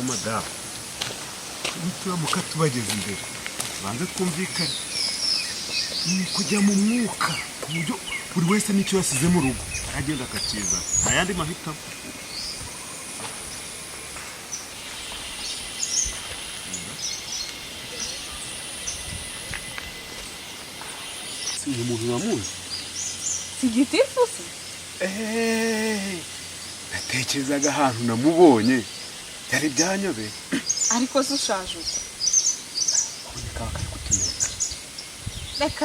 madamu nituramuka tubageze imbere banze twumvikane ni kujya mu mwuka ku buryo buri wese n'icyo yasize mu rugo agenda akakiza nta yandi mahitamo. uyu muntu uramuzi? si Gitifu se? natekerezaga ahantu namubonye byari byanyobeye. ariko se ushaje ute? kaba kari kutuneka.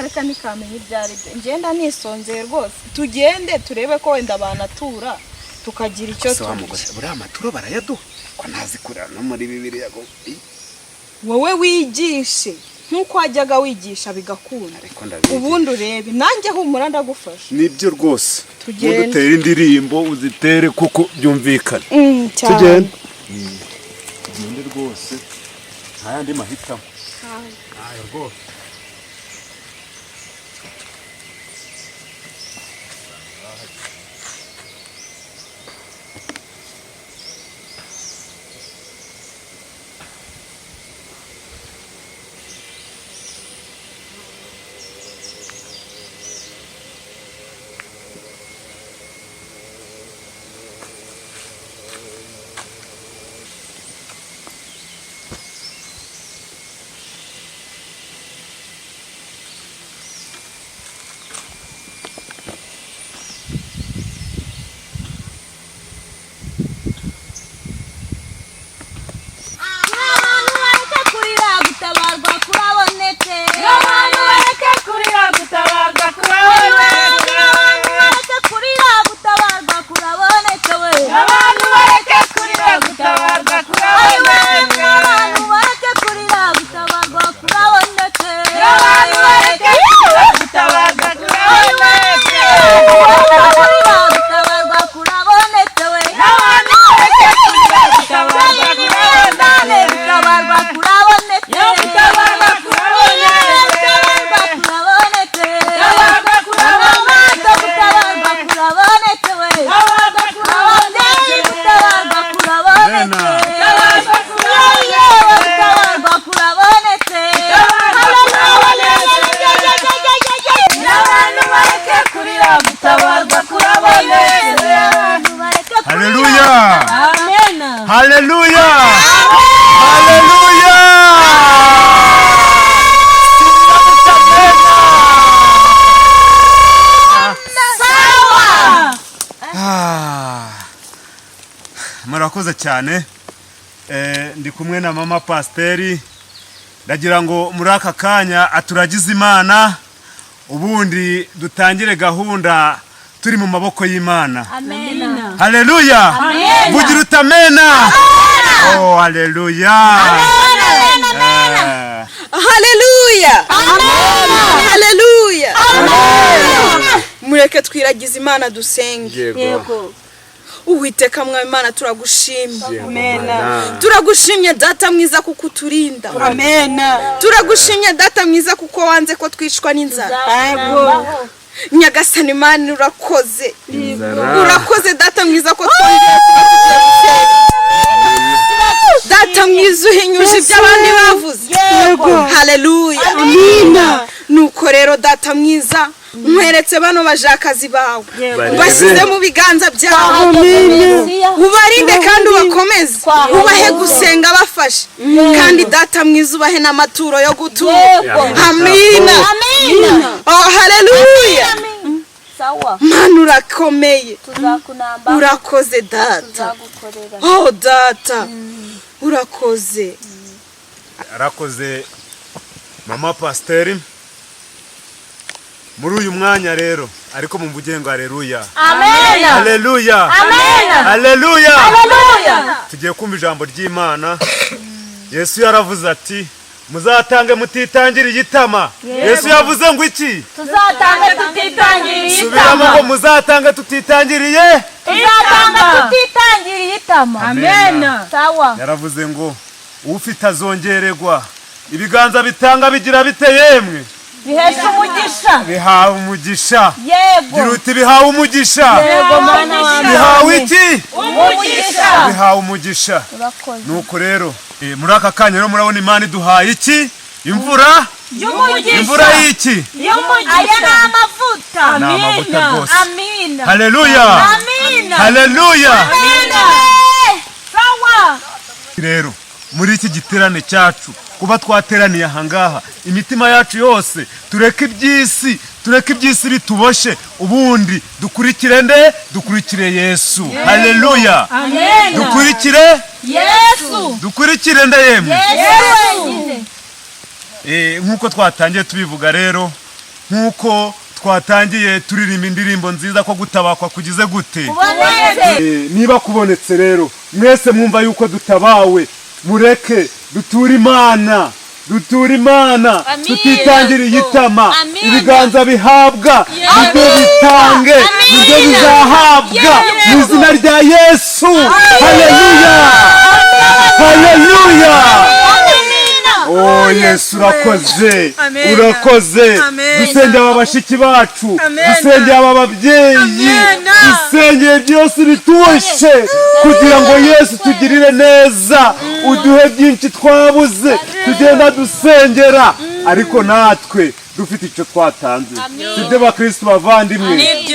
reka ntikamenya ibyo ari byo ngenda nisonzeye rwose. tugende turebe ko wenda banatura tukagira icyo turya. buriya amaturo barayaduha ko ntazi kurana no muri Bibiliya ngo wowe wigishe nk'uko wajyaga wigisha bigakunda ubundi urebe nanjye humura ndagufasha. nibyo rwose tugende utere indirimbo uzitere kuko byumvikana. tugende tugende rwose nta yandi mahitamo. ayo rwose Haleluya! Haleluya! Murakoze cyane. Ndi kumwe na mama Pasiteri. Ndagira ngo muri aka kanya aturagize Imana ubundi dutangire gahunda turi mu maboko y'Imana. Amen. Haleluya. Vugira utamena. Oh, haleluya. Haleluya. Haleluya. Mureke twiragize Imana dusenge. Yego. Uwiteka mwami Imana turagushimye. Amen. Turagushimye data mwiza kuko uturinda. Amen. Turagushimye data mwiza kuko wanze ko twishwa n'inzara. Yego. Nyagasani Imana urakoze. Urakoze data mwiza ko twongera tugiye gusenga. Data mwiza uhinyuje iby'abandi bavuze. Haleluya. Amina. Nuko rero data mwiza nkweretse bano bajakazi bawe bashyize mu biganza byawe. Ubarinde kandi ubakomeze ubahe gusenga bafashe kandi data mwiza ubahe n'amaturo yo gutura. Amina. Oh, haleluya. Sawa. Mana urakomeye. Tuzakunamba. Urakoze data. Oh data. Urakoze. Arakoze mama Pasiteri. Muri uyu mwanya rero ariko mumvuge ngo haleluya. Amen. Haleluya. Amen. Haleluya. Haleluya. Tugiye kumva ijambo ry'Imana. Yesu yaravuze ati muzatange mutitangiriye igitama. Yesu yavuze ngo iki? Tuzatange tutitangiriye itama. Subiramo ngo muzatange tutitangiriye. Tuzatange tutitangiriye itama. Amen. Sawa. Yaravuze ngo ufite azongererwa. Ibiganza bitanga bigira bite yemwe? Bihesha umugisha. Bihawe umugisha. Yego. Giruti bihawe umugisha. Yego mana wa. Bihawe iki? umugisha. bihawe umugisha. Nuko rero muri aka kanya rero murabona Imana iduhaye iki? Imvura y'iki? Aya ni amavuta. Ni amavuta rwose. Amina. Haleluya. Amina. Haleluya. Amina. Sawa. Rero muri iki giterane cyacu kuba twateraniye ahangaha imitima yacu yose tureke iby'isi bituboshe, ubundi dukurikire nde? Dukurikire Yesu. Haleluya. Amen. Dukurikire Yesu. dukurikire nde yemwe? Yesu. Nk'uko twatangiye tubivuga rero, nk'uko twatangiye turirimba indirimbo nziza ko gutabakwa kugize gute? Niba kubonetse rero mwese mwumva yuko dutabawe, mureke duture Imana, tutitangiriye itama. Ibiganza bihabwa nibyo bitange, nibyo bizahabwa mu izina rya Yesu. Haleluya. Haleluya. Oh Yesu urakoze, urakoze. Dusengera aba bashiki bacu, dusengera aba babyeyi, dusengera byose bituboshe kugira ngo Yesu tugirire neza, uduhe byinshi twabuze, tugenda dusengera ariko natwe dufite icyo twatanze. Sibyo bakristo bavandimwe?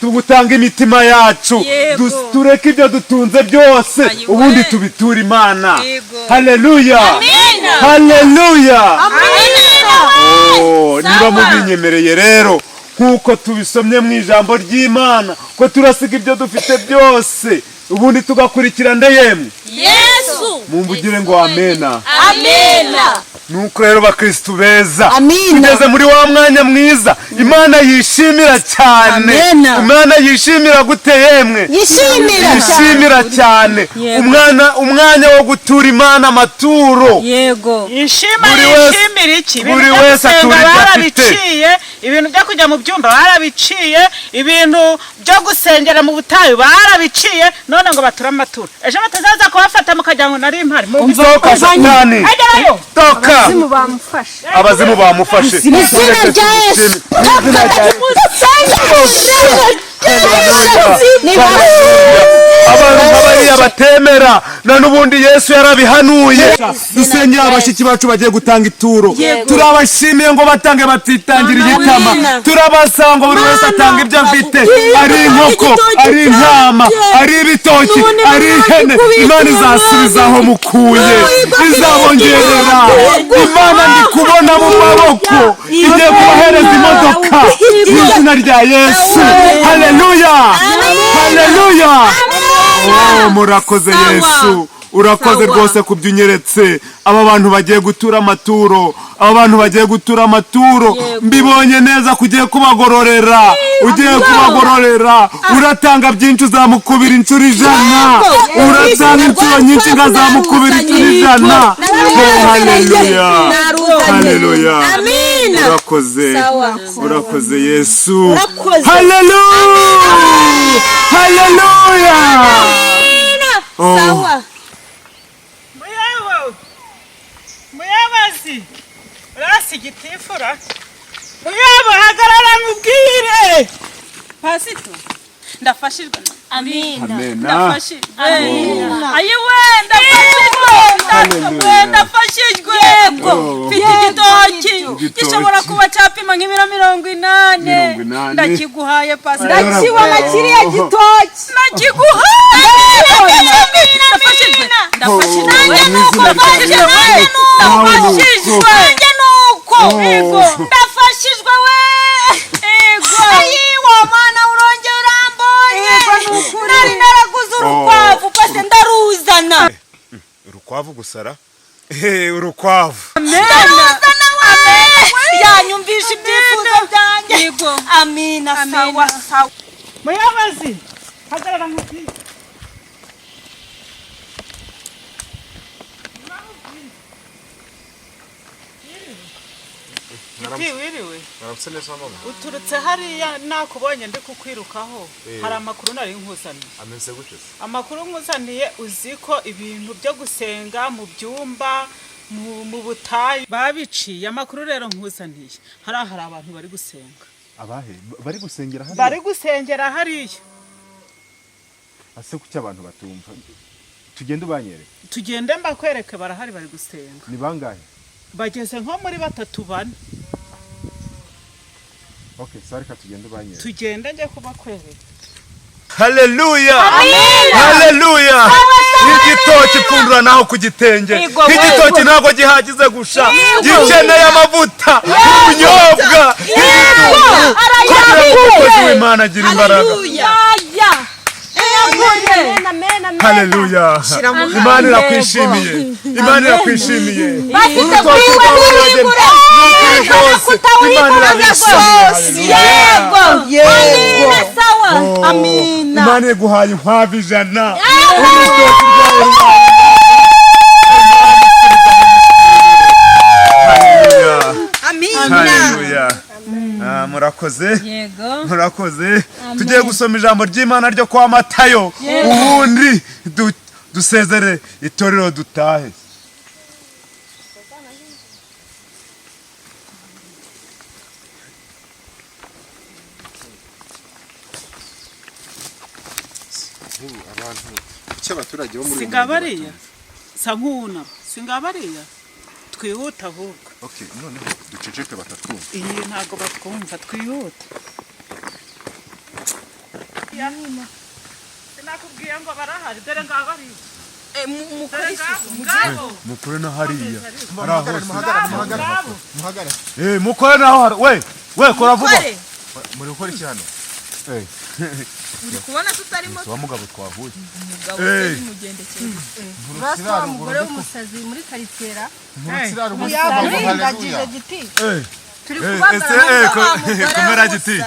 Tugutanga imitima yacu, tureke ibyo dutunze byose, ubundi tubiture Imana. Haleluya. Haleluya. Niba mubinyemereye rero, nk'uko tubisomye mu ijambo ry'Imana, ko turasiga ibyo dufite byose, ubundi tugakurikira nde yemwe? Yesu. Mumvugire ngo amena. Amena. Nuko rero bakristo beza, tugeze muri wa mwanya mwiza Imana yishimira cyane. Imana yishimira gute yemwe? Yishimira cyane umwanya wo gutura Imana amaturo. Yego. Yishimira iki? Buri wese atura ibyo afite. Ibintu byo kujya mu byumba barabiciye, ibintu byo gusengera mu butayu barabiciye, none ngo batura amaturo. Ejo batazaza kubafata mukajya ngo nari impari. Umva Satani. Toka. Abazimu bamufashe. Izina rya Yesu. Abantu nk'abariya batemera na n'ubundi Yesu yarabihanuye. Dusengera abashiki bacu bagiye gutanga ituro, turabashimiye ngo batange batitangiriye itama. Turabasaba ngo buri wese atanga ibyo afite, ari inkoko, ari intama, ari ibitoki, ari ihene. Imana izasubizaho mukuye, izabongerera. Imana ndi kubona mu maboko igiye kubahereza imodoka mu izina rya Yesu. Haleluya. Haleluya. Murakoze Yesu, urakoze rwose kubyunyeretse. Aba bantu bagiye gutura amaturo, mbibonye neza kugiye kubagororera. Ugiye kubagororera, uratanga byinshi uzamukubira inshuro 100, uratanga inshuro nyinshi ngazamukubira inshuro 100. Haleluya. Haleluya. Urakoze Yesu. Haleluya. Haleluya. Muyobozi urasi gitifura, muyobo hagarara mubwire. Pasito ndafashirwa. Amina. Ndafashirwa. Ayiwe ndafashirwa. Yego. Mfite igitoki gishobora kuba cyapima nk'ibiro 80. Ndakiguhaye Pasito. Ndakibona kiriya gitoki. Ndakiguhaye. Ndafashirwa. Ndafashirwa nuko. Ndafashijwe we. Ego. Ayiwa mwana urongera urambonye. Nari naraguze urukwavu pase ndaruzana. Urukwavu gusara? Urukwavu. Ndaruzana we. Yanyumvisha ibyifuzo byanjye. Yego. Amina. Sawa. Muyobozi hagarara nk'iki. Wiriwe. Uturutse hariya nakubonye ndi kukwirukaho. Hari amakuru nari nkuzaniye. Ameze gute? Amakuru nkuzaniye uziko ibintu byo gusenga mu byumba mu butayu babiciye. Amakuru rero nkuzaniye. Hari abantu bari gusenga. Abahe? Bari gusengera hariya? Bari gusengera hariya. ase kuki abantu batumva tugende ubanyere tugende mbakwereke barahari bari gusenga ni bangahe bageze nko muri 3-4 okay sarika tugende ubanyere tugende nje kubakwereka haleluya haleluya igitoki pfundura naho kugitenge igitoki ntago gihagize gusha gikeneye amavuta ubunyobwa kugira Imana gira imbaraga haleluya Imana irakwishimiye Imana irakwishimiye Imana iguhaye inkwavu 100 haleluya murakoze murakoze tugiye gusoma ijambo ry'Imana ryo kwa Matayo ubundi dusezere itorero dutahe abantu cy'abaturage bo muri singabariya sankuna singabariya twihuta ahubwo okay none duceceke batatwumva iyi ntago batwumva twihuta sinakubwiye ngo barahari dore ngabariya mukore na hariya muhagara mukore naho we kora vuba muri gukora iki hano uri kubona tutarimo wa mugabo twahuye urasa umugore w'umusazi muri karitera haleluya turi kubagara komera giti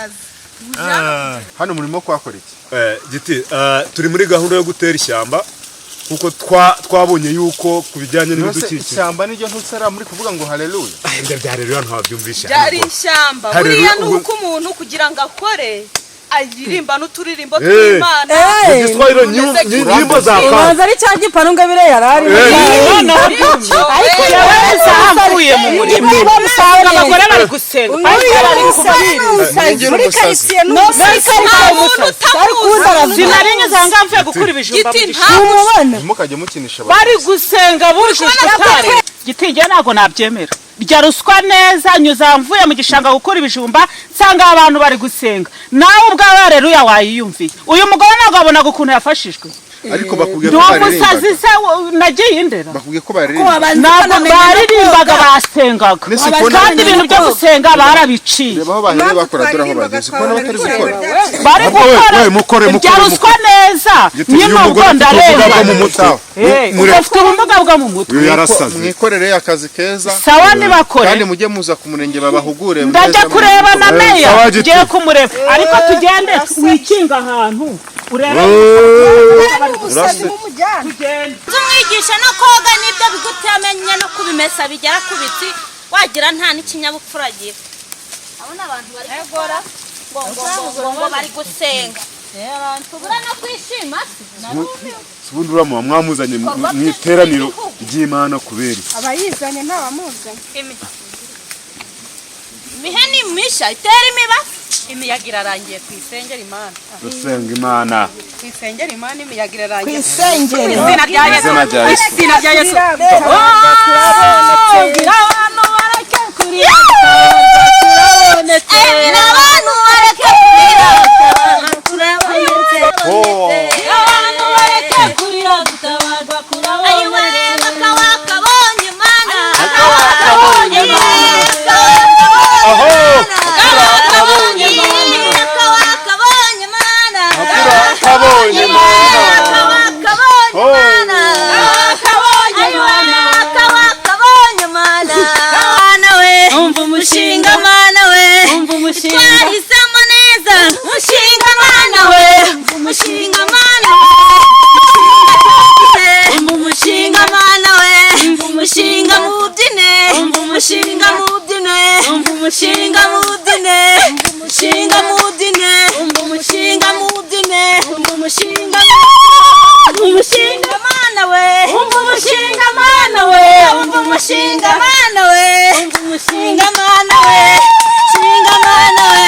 hano murimo kwakora iki giti turi muri gahunda yo gutera ishyamba kuko twabonye yuko kubijyanye n'ibidukikije ishyamba niryo ntusara muri kuvuga ngo haleluya ibyo bya rero ntabyumvisha byari ishyamba buriya nuko umuntu kugira ngo akore aririmba n'uturirimbo tw'Imana igiswahili nyimbo za ibanza ari cya gipanu ngabire yarari ariko yabazamuye mu murimo usanga abagore bari gusenga muri karitsiye zinarinye zanga mvuye gukura ibijumba mukajye mukinisha bari gusenga bujuje utari gitinge ntago nabyemera rya ruswa neza nyuza mvuye mu gishanga gukura ibijumba nsanga abantu bari gusenga nawe ubwawe haleluya wayiyumviye uyu mugore ntago abona ukuntu yafashijwe ariko bakubwiye ko umusazi se nagiye indera bakubwiye ko baririmba ntabwo baririmbaga basengaga kandi ibintu byo gusenga barabiciye reba aho bahera bakora dore aho bageze ko n'abatari gukora bari gukora rya ruswa neza nyuma ubwo ndareba ufite ubumuga bwo mu mutwe mwikorere akazi keza sawa nibakore kandi mujye muza ku murenge babahugure ndajya kureba na meya ngiye kumureba ariko tugende wikinga ahantu urebe umwigisha no koga nibyo bigutamenye no kubimesa bigera ku biti wagira nta n'ikinyabupfura agira abona abantu bari gukora ngo bari gusenga tubura no kwishima ubundi uramuha mwamuzanye mu iteraniro ry'Imana kubera abayizanye ntabamuzanye imiheni misha itera imiba imiyaga irarangiye ku isengera Imana dusenga Imana ku isengera Imana imiyaga irarangiye izina rya Yesu izina rya Yesu abantu bareke kurira abantu bareke kurira abantu bareke kurira gutabarwa kuraboneka bakabonye Imana bakabonye Imana umushinga Mana we twahisemo neza umushinga Mana we umushinga Mana umushinga Mana we umushinga mubyine umushinga mubyine umushinga mubyine umushinga mubyine umushinga mubyine umushinga umushinga Mana we umushinga Mana we umushinga Mana we umushinga Mana we umushinga Mana we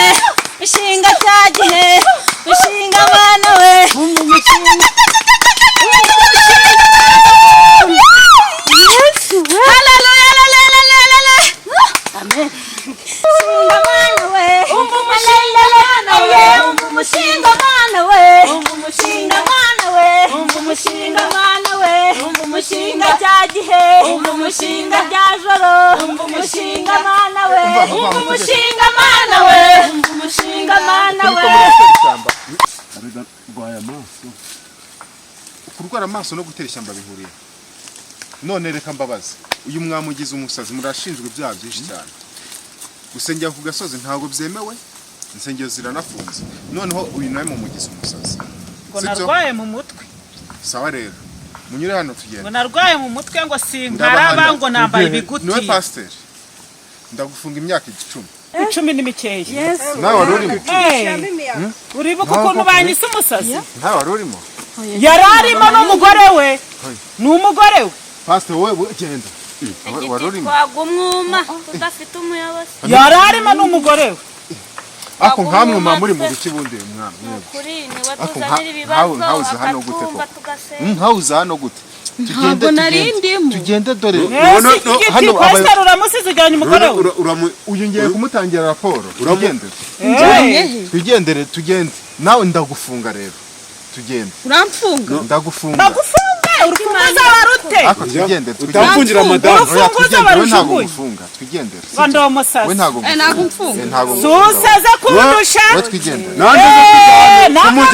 mana we umva umushinga mana we umva umushinga mana we umva umushinga cya gihe umva umushinga rya joro umva umushinga mana we umva umushinga mana we umva umushinga mana we kurwara amaso no gutera ishyamba bihuriye. None reka mbabaze, uyu mwamugize umusazi, murashinjwe ibyaha byinshi cyane. Gusengera ku gasozi ntabwo byemewe, insengero ziranafunze. Noneho uyu nawe mumugize umusazi. ngo narwaye mu mutwe. Sawa rero, munyure hano tugenda. ngo narwaye mu mutwe ngo sinkaraba ngo nambaye ibiguti. Niwe pasiteri, ndagufunga imyaka 10. 10 ni mikeya. Nawe wari urimo? Uribuka ukuntu banyise umusazi? Nawe wari urimo? yari arimo n'umugore we. ni umugore we. Pasiteri wowe genda. Wari urimo? twagumwuma udafite umuyobozi. yari arimo n'umugore we. Ako nkamwe muri mu biki bundi mwami. Kuri niwe tuzanira ibibazo akatumva tugasenga. Hauza hano gute? Tugende dore. Hano pastor uramusize ujyanye umugore we. Uyu ngiye kumutangira raporo. Tugendere. Tugende. Nawe ndagufunga rero. Tugende. uramfunga Ndagufunga. urufunguzo warute. Ako tugende. Utamfungira madamu. urufunguzo warushuguye. Twigendere. ngo ndi umusazi. We ntago ntago mfunga susaza kundusha. twigendere. Nanjye namwe